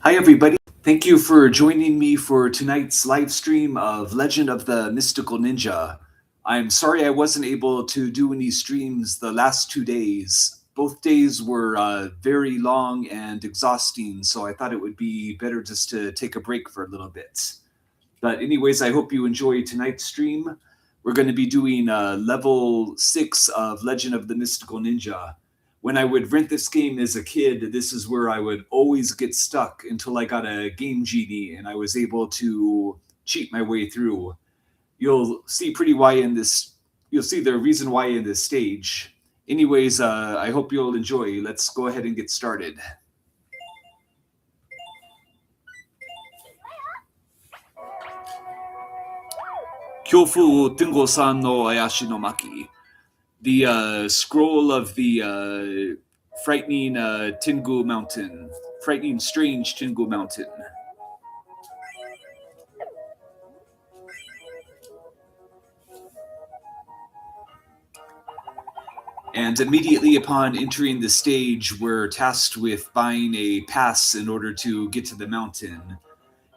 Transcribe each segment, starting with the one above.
Hi, everybody. Thank you for joining me for tonight's live stream of Legend of the Mystical Ninja. I'm sorry I wasn't able to do any streams the last 2 days. Both days were very long and exhausting, so I thought it would be better just to take a break for a little bit. But, anyways, I hope you enjoy tonight's stream. We're going to be doing level 6 of Legend of the Mystical Ninja. When I would rent this game as a kid, this is where I would always get stuck until I got a game genie and I was able to cheat my way through. You'll see pretty why in this. You'll see the reason why in this stage. Anyways, I hope you'll enjoy. Let's go ahead and get started. Kyofu Tengu-san no Ayashi no Maki. The scroll of the frightening Tengu Mountain. Frightening, strange Tengu Mountain. And immediately upon entering the stage, we're tasked with buying a pass in order to get to the mountain.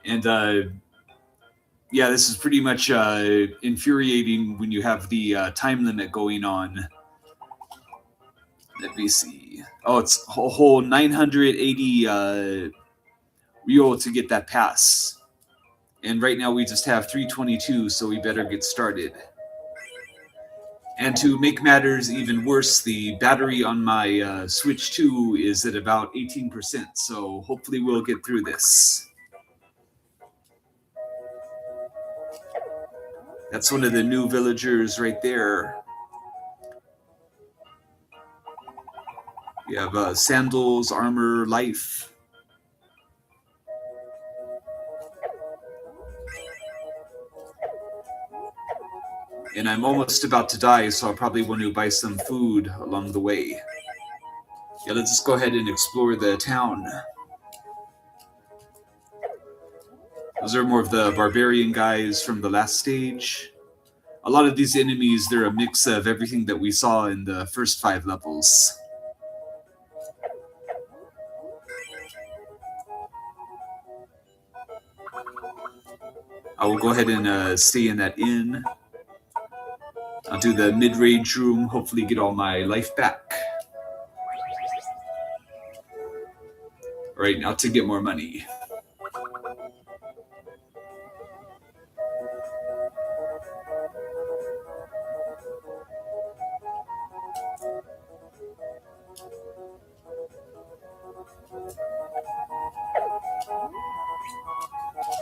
And yeah, this is pretty much infuriating when you have the time limit going on. Let me see. Oh, it's a whole 980 Ryo to get that pass. And right now we just have 322, so we better get started. And to make matters even worse, the battery on my Switch 2 is at about 18%, so hopefully we'll get through this. That's one of the new villagers right there. We have sandals, armor, life. And I'm almost about to die, so I'll probably want to buy some food along the way. Yeah, let's just go ahead and explore the town. Those are more of the barbarian guys from the last stage. A lot of these enemies, they're a mix of everything that we saw in the first 5 levels. I will go ahead and stay in that inn. I'll do the mid-range room, hopefully get all my life back. Alright, now to get more money.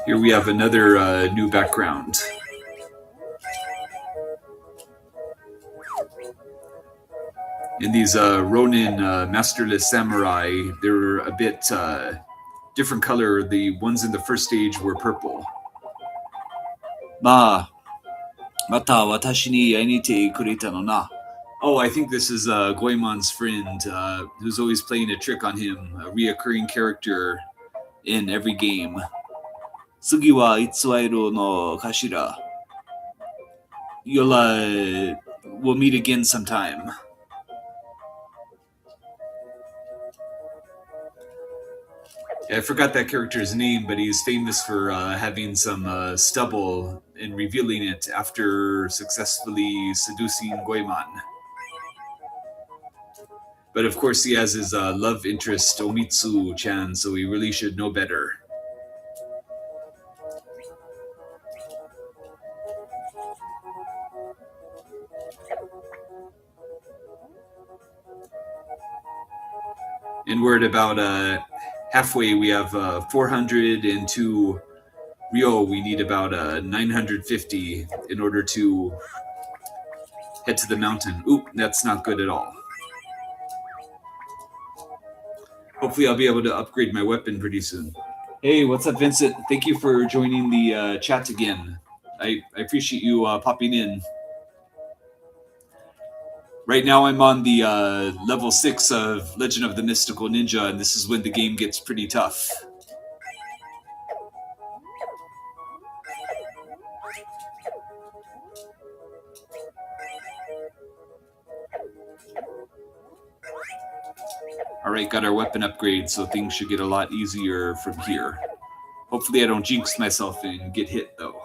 Here we have another new background. And these Ronin Masterless Samurai, they're a bit different color. The ones in the first stage were purple. Mata watashi ni ainite kureta no na. Oh, I think this is Goemon's friend, who's always playing a trick on him, a reoccurring character in every game. Sugi wa itsuairu no kashira. We'll meet again sometime. I forgot that character's name, but he's famous for having some stubble and revealing it after successfully seducing Goemon. But of course, he has his love interest, Omitsu-chan, so he really should know better. And we're at about halfway. We have 402 Ryo. We need about 950 in order to head to the mountain. Oop, that's not good at all. Hopefully I'll be able to upgrade my weapon pretty soon. Hey, what's up, Vincent? Thank you for joining the chat again. I appreciate you popping in. Right now I'm on the level 6 of Legend of the Mystical Ninja, and this is when the game gets pretty tough. Alright, got our weapon upgrade, so things should get a lot easier from here. Hopefully I don't jinx myself and get hit, though.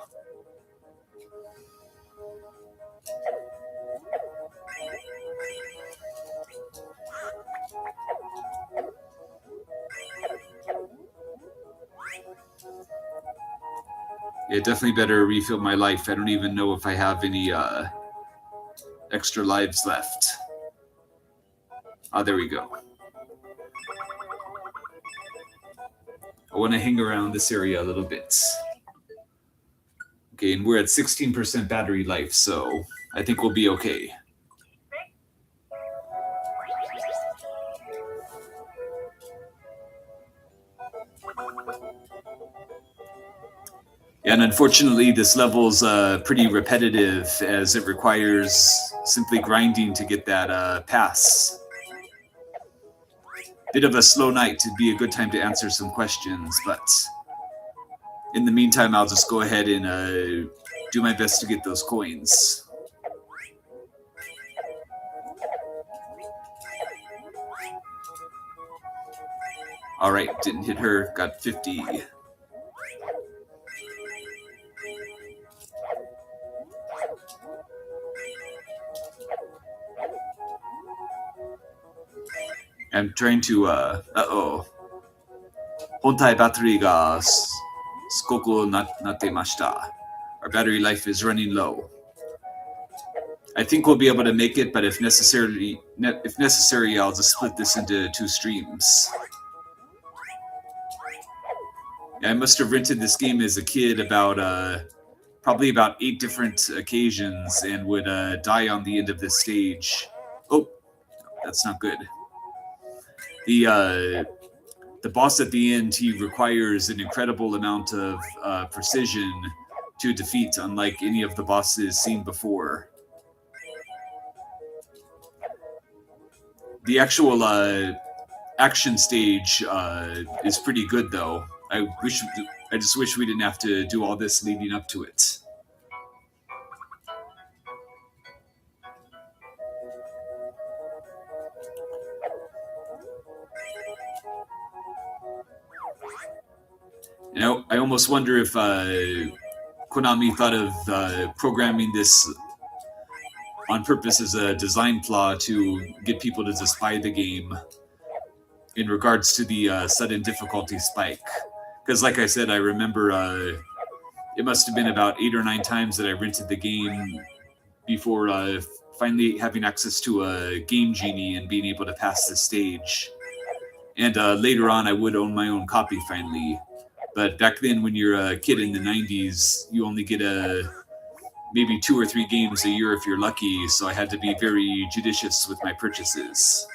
Yeah, definitely better refill my life. I don't even know if I have any extra lives left. Ah, there we go. I want to hang around this area a little bit. Okay, and we're at 16% battery life, so I think we'll be okay. And unfortunately, this level's pretty repetitive, as it requires simply grinding to get that pass. Bit of a slow night. It'd be a good time to answer some questions, but in the meantime, I'll just go ahead and do my best to get those coins. All right, didn't hit her, got 50. I'm trying to, uh-oh. Hontai battery ga sukoku nattemashita. Our battery life is running low. I think we'll be able to make it, but if necessary, I'll just split this into 2 streams. Yeah, I must have rented this game as a kid probably about 8 different occasions, and would die on the end of this stage. Oh, that's not good. The boss at the end, he requires an incredible amount of precision to defeat, unlike any of the bosses seen before. The actual action stage is pretty good, though. I just wish we didn't have to do all this leading up to it. You know, I almost wonder if Konami thought of programming this on purpose as a design flaw to get people to just buy the game in regards to the sudden difficulty spike. Because like I said, I remember it must have been about 8 or 9 times that I rented the game before finally having access to a Game Genie and being able to pass the stage. And later on, I would own my own copy finally. But back then, when you're a kid in the 90s, you only get maybe 2 or 3 games a year if you're lucky, so I had to be very judicious with my purchases.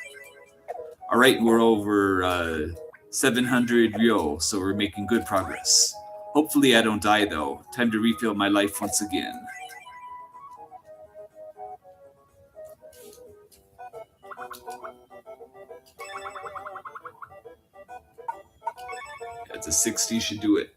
All right, we're over 700 ryo, so we're making good progress. Hopefully I don't die, though. Time to refill my life once again. It's a 60, should do it.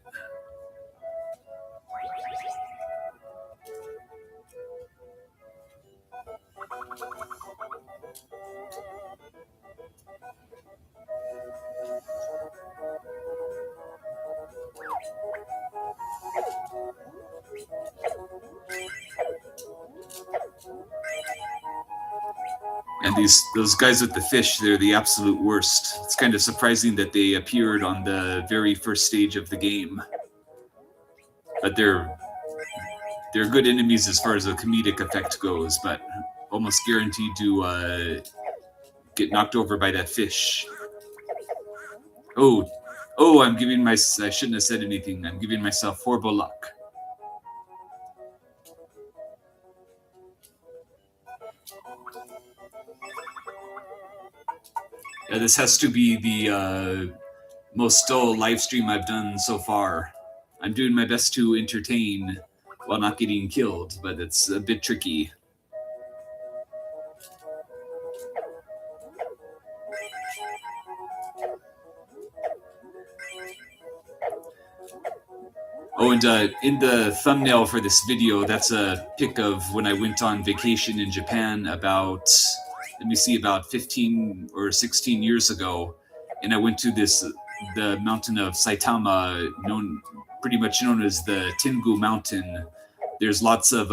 And those guys with the fish, they're the absolute worst. It's kind of surprising that they appeared on the very first stage of the game. But they're good enemies as far as the comedic effect goes, but almost guaranteed to get knocked over by that fish. Oh, I shouldn't have said anything. I'm giving myself horrible luck. Yeah, this has to be the most dull live stream I've done so far. I'm doing my best to entertain while not getting killed, but it's a bit tricky. Oh, and in the thumbnail for this video, that's a pic of when I went on vacation in Japan about let me see, about 15 or 16 years ago, and I went to the mountain of Saitama, pretty much known as the Tengu Mountain. There's lots of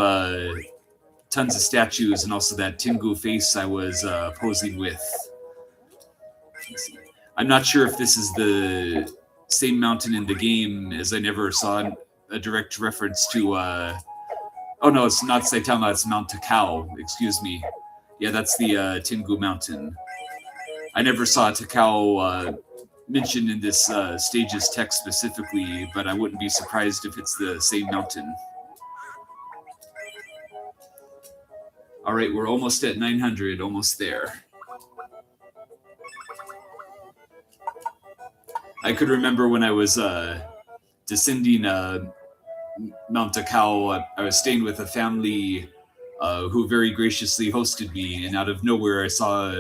tons of statues, and also that Tengu face I was posing with. I'm not sure if this is the same mountain in the game, as I never saw a direct reference to. Oh no, it's not Saitama. It's Mount Takao. Excuse me. Yeah, that's the Tengu Mountain. I never saw Takao mentioned in this stage's text specifically, but I wouldn't be surprised if it's the same mountain. All right, we're almost at 900, almost there. I could remember when I was descending Mount Takao, I was staying with a family who very graciously hosted me, and out of nowhere I saw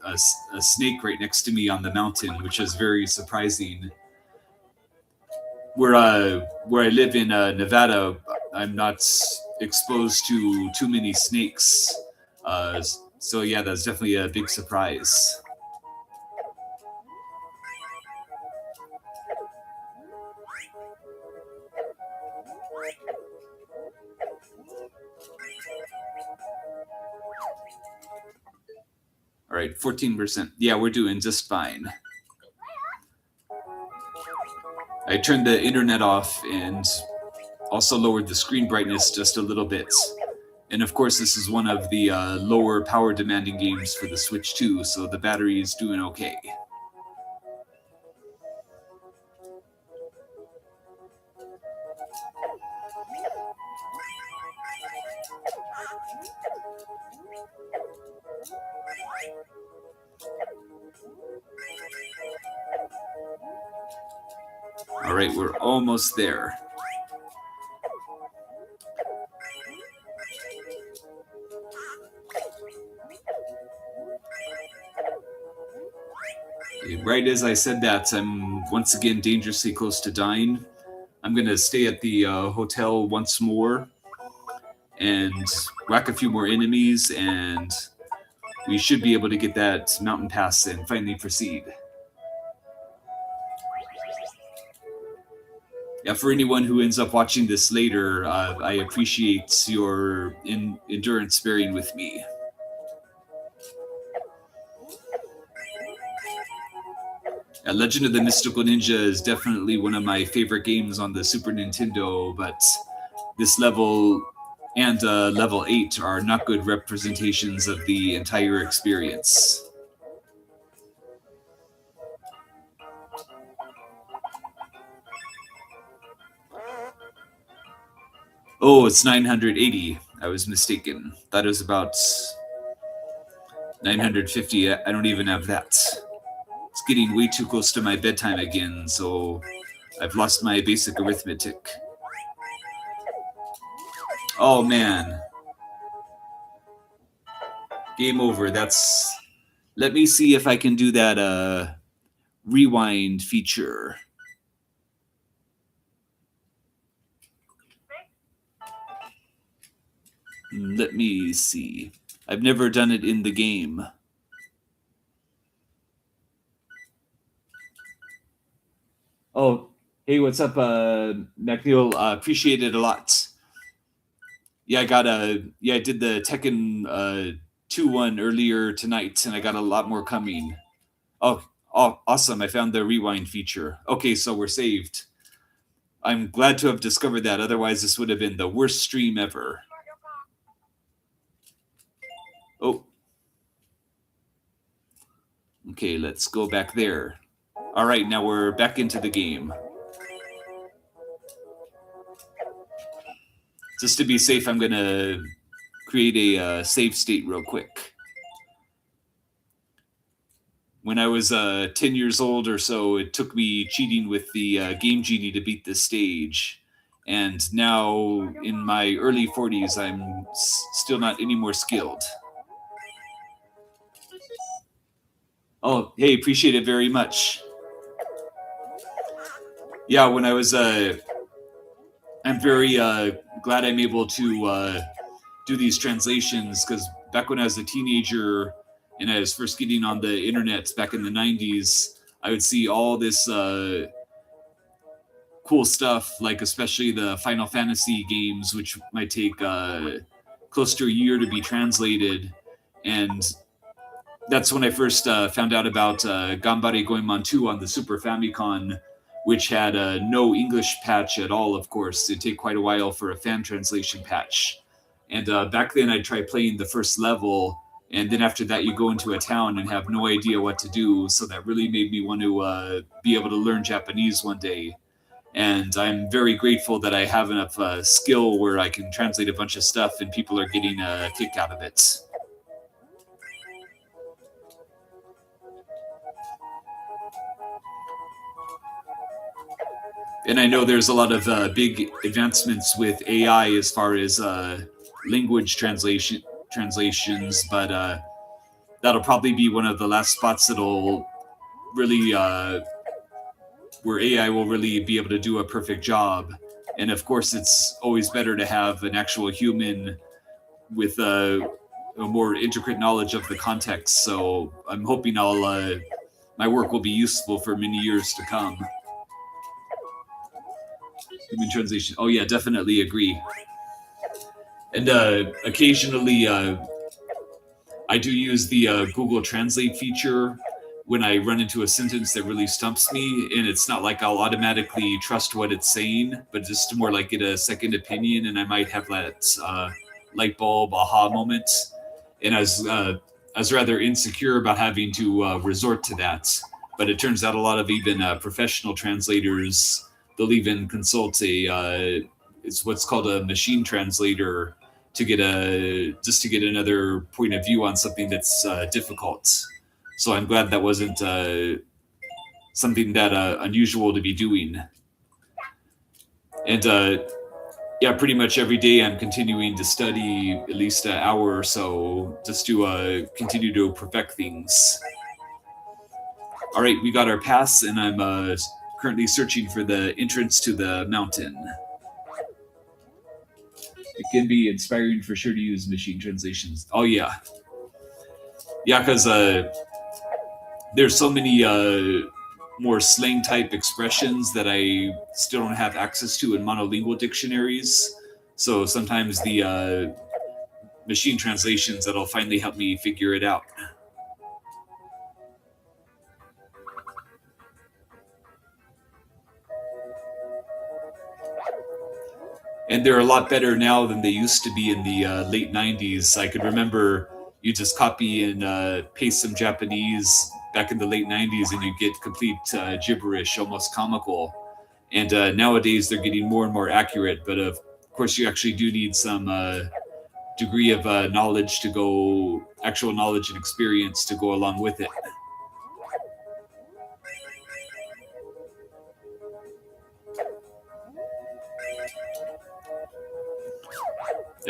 a snake right next to me on the mountain, which was very surprising. Where I live in Nevada, I'm not exposed to too many snakes, so yeah, that's definitely a big surprise. All right, 14%. Yeah, we're doing just fine. I turned the internet off and also lowered the screen brightness just a little bit. And of course, this is one of the lower power demanding games for the Switch 2, so the battery is doing okay. All right, we're almost there. Right as I said that, I'm once again dangerously close to dying. I'm going to stay at the hotel once more and whack a few more enemies, and we should be able to get that mountain pass and finally proceed. Yeah, for anyone who ends up watching this later, I appreciate your endurance bearing with me. Legend of the Mystical Ninja is definitely one of my favorite games on the Super Nintendo, but this level and level 8 are not good representations of the entire experience. Oh, it's 980. I was mistaken. That is about 950. I don't even have that. It's getting way too close to my bedtime again, so I've lost my basic arithmetic. Oh man. Game over. Let me see if I can do that rewind feature. Let me see. I've never done it in the game. Oh, hey, what's up, MacNeil? Appreciate it a lot. Yeah, I did the Tekken 2-1 earlier tonight, and I got a lot more coming. Oh, awesome. I found the rewind feature. Okay, so we're saved. I'm glad to have discovered that. Otherwise, this would have been the worst stream ever. Oh. Okay, let's go back there. All right, now we're back into the game. Just to be safe, I'm going to create a save state real quick. When I was 10 years old or so, it took me cheating with the Game Genie to beat this stage. And now, in my early 40s, I'm still not any more skilled. Oh, hey, appreciate it very much. Yeah, when I was... I'm very glad I'm able to do these translations, because back when I was a teenager, and I was first getting on the internet back in the 90s, I would see all this cool stuff, like especially the Final Fantasy games, which might take close to a year to be translated. And that's when I first found out about Gambare Goemon 2 on the Super Famicom, which had no English patch at all, of course. It'd take quite a while for a fan translation patch. And back then, I tried playing the first level, and then after that, you go into a town and have no idea what to do. So that really made me want to be able to learn Japanese one day. And I'm very grateful that I have enough skill where I can translate a bunch of stuff and people are getting a kick out of it. And I know there's a lot of big advancements with AI as far as language translations, but that'll probably be one of the last spots that'll really where AI will really be able to do a perfect job. And of course, it's always better to have an actual human with a more intricate knowledge of the context. So I'm hoping my work will be useful for many years to come. Human translation. Oh yeah, definitely agree. And occasionally, I do use the Google Translate feature when I run into a sentence that really stumps me, and it's not like I'll automatically trust what it's saying, but just to more like get a second opinion, and I might have that light bulb aha moment. And I was rather insecure about having to resort to that, but it turns out a lot of even professional translators, they'll even consult it's what's called a machine translator to get another point of view on something that's difficult. So I'm glad that wasn't something that unusual to be doing. And yeah, pretty much every day I'm continuing to study at least an hour or so just to continue to perfect things. All right, we got our pass, and I'm currently searching for the entrance to the mountain. It can be inspiring for sure to use machine translations. Oh yeah, yeah, because there's so many more slang type expressions that I still don't have access to in monolingual dictionaries. So sometimes the machine translations that'll finally help me figure it out. And they're a lot better now than they used to be in the late 90s. I could remember you just copy and paste some Japanese back in the late 90s and you get complete gibberish, almost comical. And nowadays they're getting more and more accurate, but of course you actually do need some degree of knowledge to go, actual knowledge and experience to go along with it.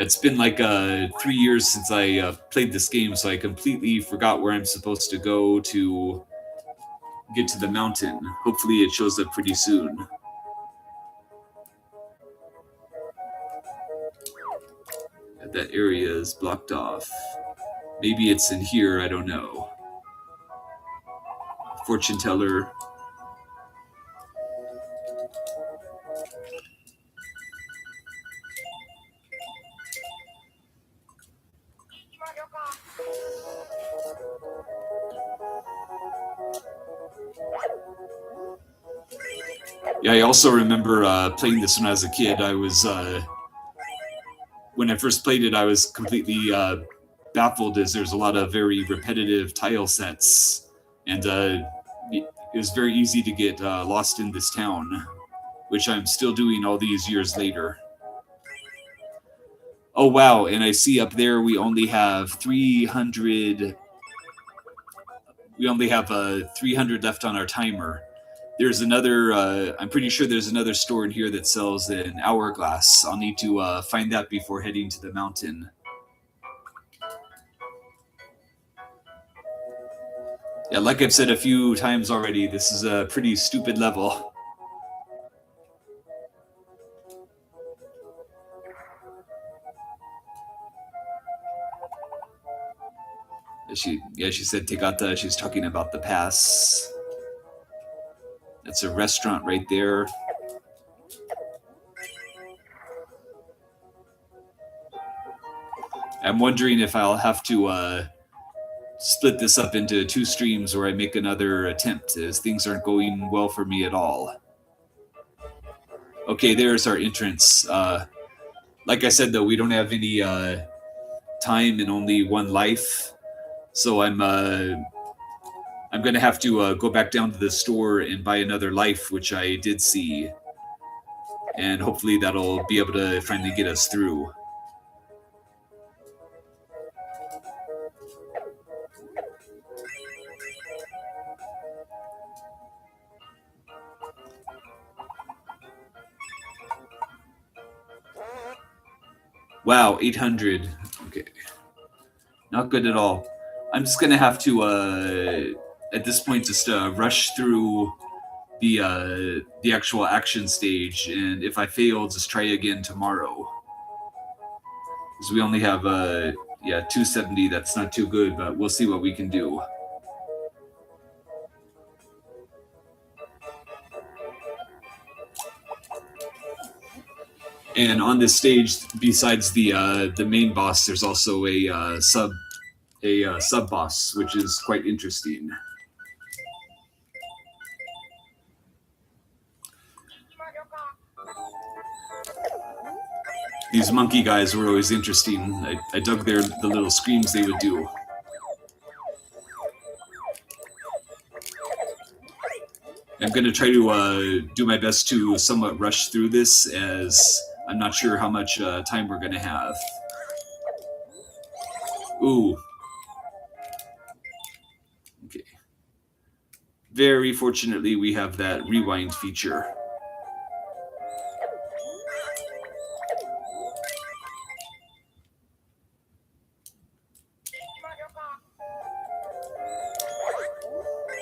It's been like 3 years since I played this game, so I completely forgot where I'm supposed to go to get to the mountain. Hopefully it shows up pretty soon. That area is blocked off. Maybe it's in here, I don't know. Fortune teller. Yeah, I also remember playing this when I was a kid. I was when I first played it, I was completely baffled as there's a lot of very repetitive tile sets, and it was very easy to get lost in this town, which I'm still doing all these years later. Oh wow! And I see up there we only have 300. We only have 300 left on our timer. There's another. I'm pretty sure there's another store in here that sells an hourglass. I'll need to find that before heading to the mountain. Yeah, like I've said a few times already, this is a pretty stupid level. She said Tegata. She's talking about the pass. That's a restaurant right there. I'm wondering if I'll have to split this up into 2 streams or I make another attempt, as things aren't going well for me at all. Okay, there's our entrance. Like I said, though, we don't have any time and only 1 life, so I'm gonna have to go back down to the store and buy another life, which I did see, and hopefully that'll be able to finally get us through. Wow, 800. Okay. Not good at all. I'm just going to have to, at this point, just rush through the actual action stage. And if I fail, just try again tomorrow. Because we only have, 270. That's not too good, but we'll see what we can do. And on this stage, besides the main boss, there's also a sub boss, which is quite interesting. These monkey guys were always interesting. I dug the little screams they would do. I'm going to try to do my best to somewhat rush through this, as I'm not sure how much time we're going to have. Ooh. Okay. Very fortunately, we have that rewind feature.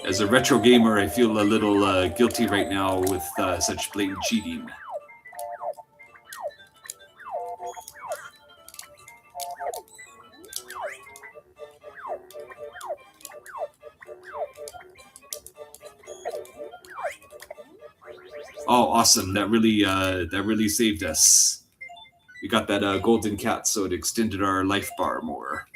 As a retro gamer, I feel a little guilty right now with such blatant cheating. Oh, awesome! That really saved us. We got that golden cat, so it extended our life bar more.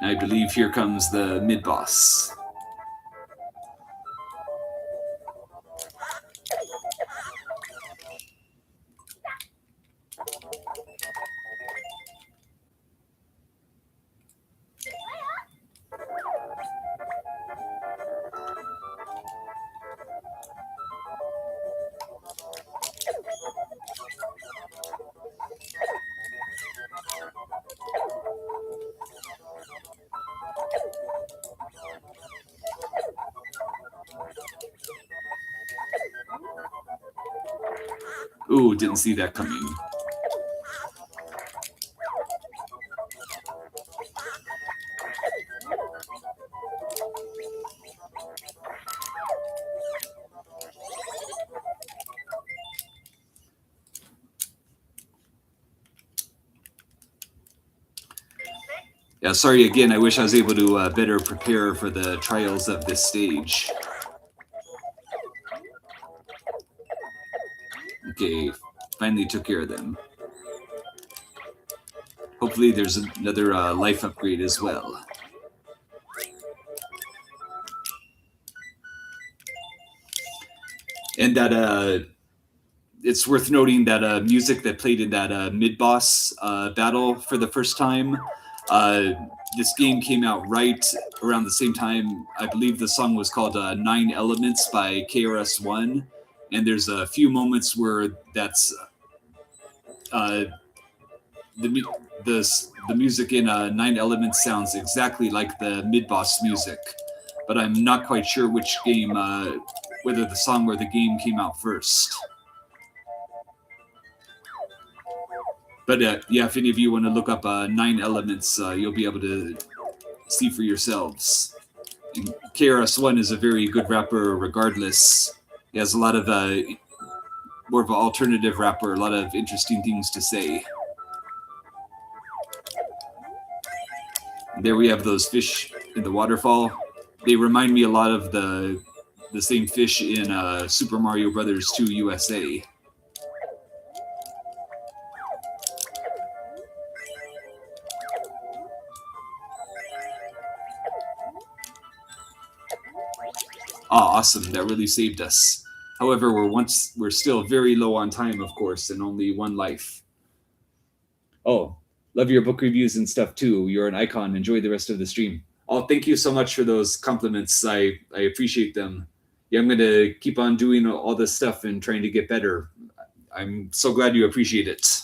I believe here comes the mid-boss. Ooh, didn't see that coming. Yeah, sorry again. I wish I was able to better prepare for the trials of this stage. Okay, finally took care of them. Hopefully there's another life upgrade as well. And that it's worth noting that music that played in that mid-boss battle for the first time, this game came out right around the same time. I believe the song was called 9 Elements by KRS-One. And there's a few moments where that's the music in 9 Elements sounds exactly like the mid-boss music, but I'm not quite sure which game, whether the song or the game came out first. But yeah, if any of you want to look up 9 Elements, you'll be able to see for yourselves. And KRS-One is a very good rapper regardless. He has a lot of more of an alternative rapper, a lot of interesting things to say. There we have those fish in the waterfall. They remind me a lot of the same fish in Super Mario Brothers 2 USA. Ah, awesome. That really saved us. However, we're still very low on time, of course, and only one life. Oh, love your book reviews and stuff too. You're an icon. Enjoy the rest of the stream. Oh, thank you so much for those compliments. I appreciate them. Yeah, I'm going to keep on doing all this stuff and trying to get better. I'm so glad you appreciate it.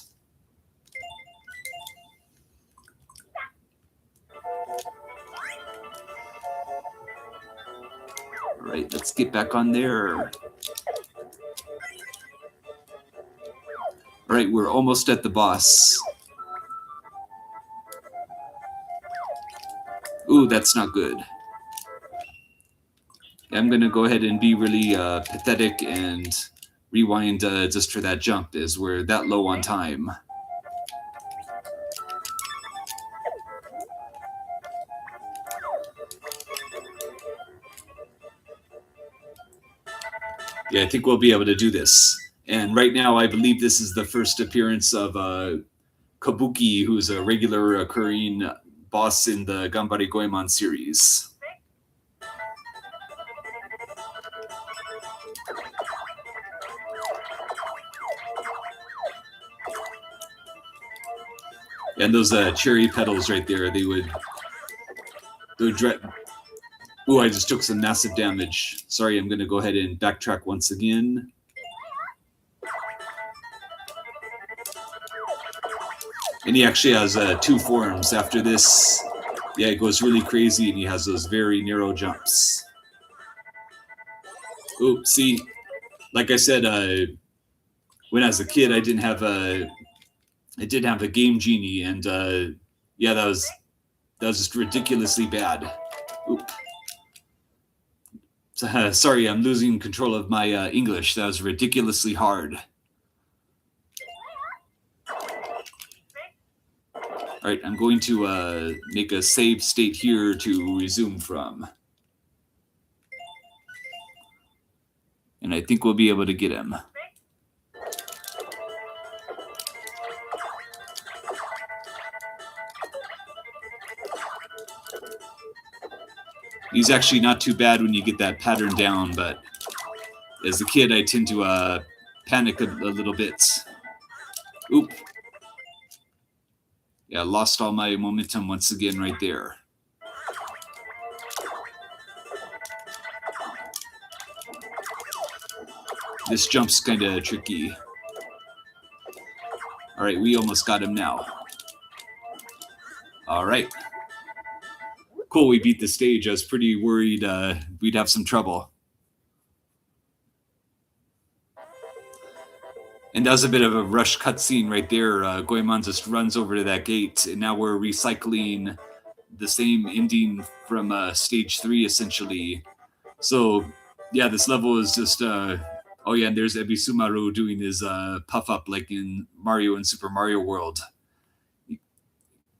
All right, let's get back on there. All right, we're almost at the boss. Ooh, that's not good. I'm going to go ahead and be really pathetic and rewind just for that jump, as we're that low on time. Yeah, I think we'll be able to do this. And right now, I believe this is the first appearance of Kabuki, who's a regular occurring boss in the Ganbare Goemon series. And those cherry petals right there, they would Ooh, I just took some massive damage. Sorry, I'm going to go ahead and backtrack once again. And he actually has two forms. After this, yeah, it goes really crazy, and he has those very narrow jumps. Ooh, see, like I said, when I was a kid, I didn't have a Game Genie, and yeah, that was just ridiculously bad. Oop. Sorry, I'm losing control of my English. That was ridiculously hard. All right, I'm going to make a save state here to resume from. And I think we'll be able to get him. He's actually not too bad when you get that pattern down, but as a kid, I tend to panic a little bit. Oop. Yeah, lost all my momentum once again right there. This jump's kind of tricky. All right, we almost got him now. All right. Cool, we beat the stage. I was pretty worried we'd have some trouble. And that was a bit of a rush cutscene right there. Goemon just runs over to that gate, and now we're recycling the same ending from stage 3, essentially. So, yeah, this level is just... oh, yeah, and there's Ebisumaru doing his puff-up like in Mario and Super Mario World.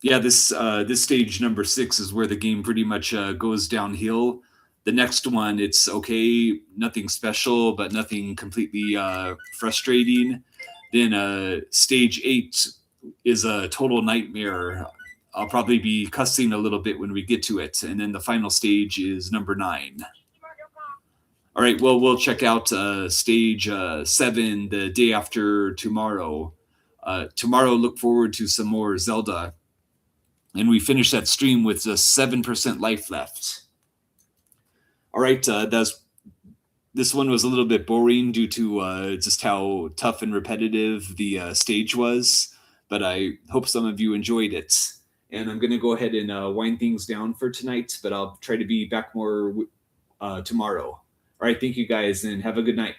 Yeah, this stage number 6 is where the game pretty much goes downhill. The next one, it's okay, nothing special, but nothing completely frustrating. Then stage 8 is a total nightmare. I'll probably be cussing a little bit when we get to it. And then the final stage is number 9. All right, well, we'll check out stage 7 the day after tomorrow. Tomorrow, look forward to some more Zelda. And we finish that stream with just 7% life left. All right, this one was a little bit boring due to just how tough and repetitive the stage was, but I hope some of you enjoyed it. And I'm going to go ahead and wind things down for tonight, but I'll try to be back more tomorrow. All right, thank you guys, and have a good night.